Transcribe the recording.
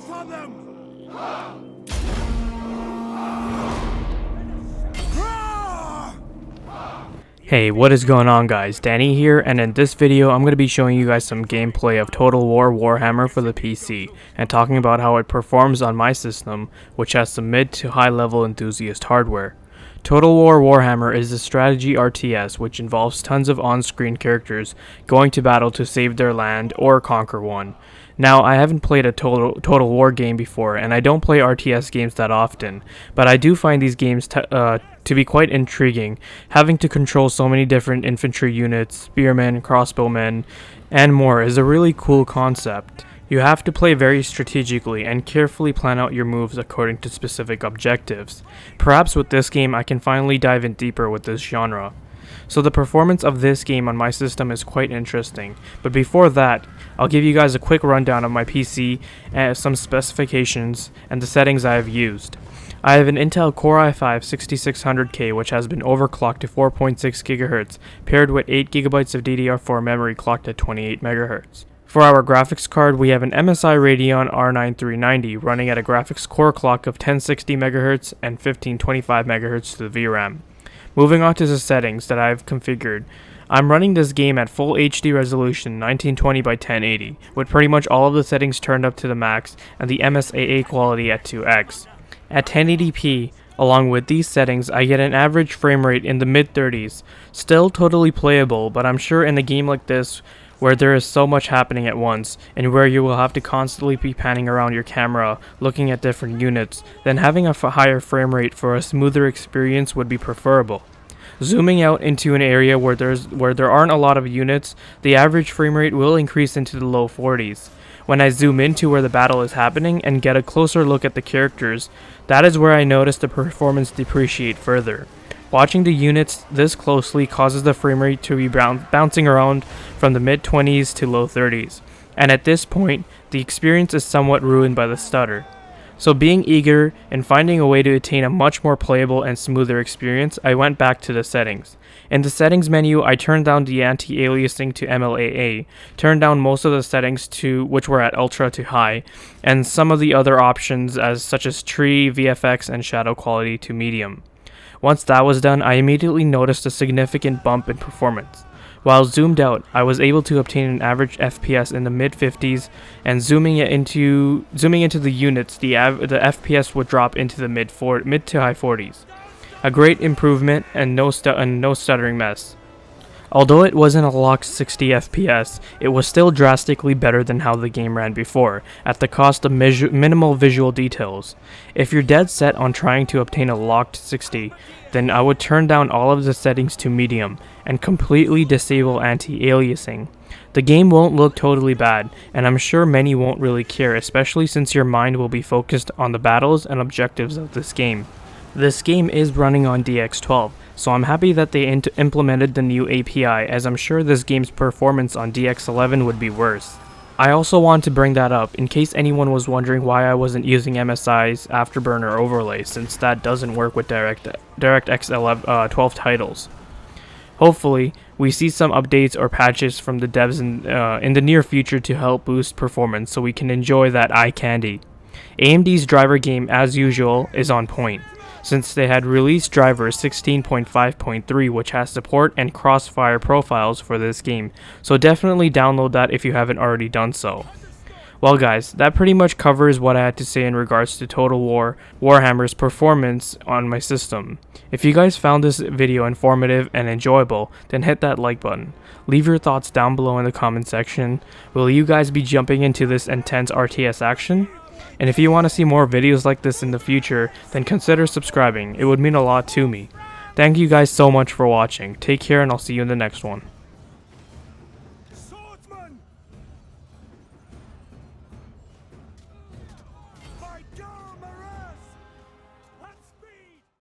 for them! Hey, what is going on guys? Danny here, and in this video I'm going to be showing you guys some gameplay of Total War Warhammer for the PC, and talking about how it performs on my system, which has some mid to high level enthusiast hardware. Total War Warhammer is a strategy RTS which involves tons of on-screen characters going to battle to save their land or conquer one. Now, I haven't played a Total War game before, and I don't play RTS games that often, but I do find these games to be quite intriguing. Having to control so many different infantry units, spearmen, crossbowmen, and more is a really cool concept. You have to play very strategically and carefully plan out your moves according to specific objectives. Perhaps with this game I can finally dive in deeper with this genre. So the performance of this game on my system is quite interesting, but before that, I'll give you guys a quick rundown of my PC and some specifications and the settings I have used. I have an Intel Core i5-6600K which has been overclocked to 4.6 GHz, paired with 8 GB of DDR4 memory clocked at 28 MHz. For our graphics card, we have an MSI Radeon R9 390 running at a graphics core clock of 1060 MHz and 1525 MHz to the VRAM. Moving on to the settings that I've configured, I'm running this game at full HD resolution 1920 by 1080, with pretty much all of the settings turned up to the max and the MSAA quality at 2x. At 1080p, along with these settings, I get an average frame rate in the mid-30s, still totally playable, but I'm sure in a game like this, where there is so much happening at once, and where you will have to constantly be panning around your camera, looking at different units, then having a higher frame rate for a smoother experience would be preferable. Zooming out into an area where there aren't a lot of units, the average frame rate will increase into the low 40s. When I zoom into where the battle is happening and get a closer look at the characters, that is where I notice the performance depreciate further. Watching the units this closely causes the frame rate to be bouncing around from the mid-20s to low 30s, and at this point, the experience is somewhat ruined by the stutter. So being eager and finding a way to attain a much more playable and smoother experience, I went back to the settings. In the settings menu, I turned down the anti-aliasing to MLAA, turned down most of the settings to which were at ultra to high, and some of the other options such as tree, VFX, and shadow quality to medium. Once that was done, I immediately noticed a significant bump in performance. While zoomed out, I was able to obtain an average FPS in the mid-50s, and zooming into the units, the FPS would drop into the mid to high 40s. A great improvement and no stuttering mess. Although it wasn't a locked 60 FPS, it was still drastically better than how the game ran before, at the cost of minimal visual details. If you're dead set on trying to obtain a locked 60, then I would turn down all of the settings to medium, and completely disable anti-aliasing. The game won't look totally bad, and I'm sure many won't really care, especially since your mind will be focused on the battles and objectives of this game. This game is running on DX12, so I'm happy that they implemented the new API, as I'm sure this game's performance on DX11 would be worse. I also want to bring that up in case anyone was wondering why I wasn't using MSI's Afterburner overlay, since that doesn't work with DirectX 12 titles. Hopefully, we see some updates or patches from the devs in the near future to help boost performance so we can enjoy that eye candy. AMD's driver game, as usual, is on point, since they had released driver 16.5.3 which has support and crossfire profiles for this game, so definitely download that if you haven't already done so. Well guys, that pretty much covers what I had to say in regards to Total War Warhammer's performance on my system. If you guys found this video informative and enjoyable, then hit that like button. Leave your thoughts down below in the comment section. Will you guys be jumping into this intense RTS action? And if you want to see more videos like this in the future, then consider subscribing. It would mean a lot to me. Thank you guys so much for watching. Take care, and I'll see you in the next one. Swordsman! My dome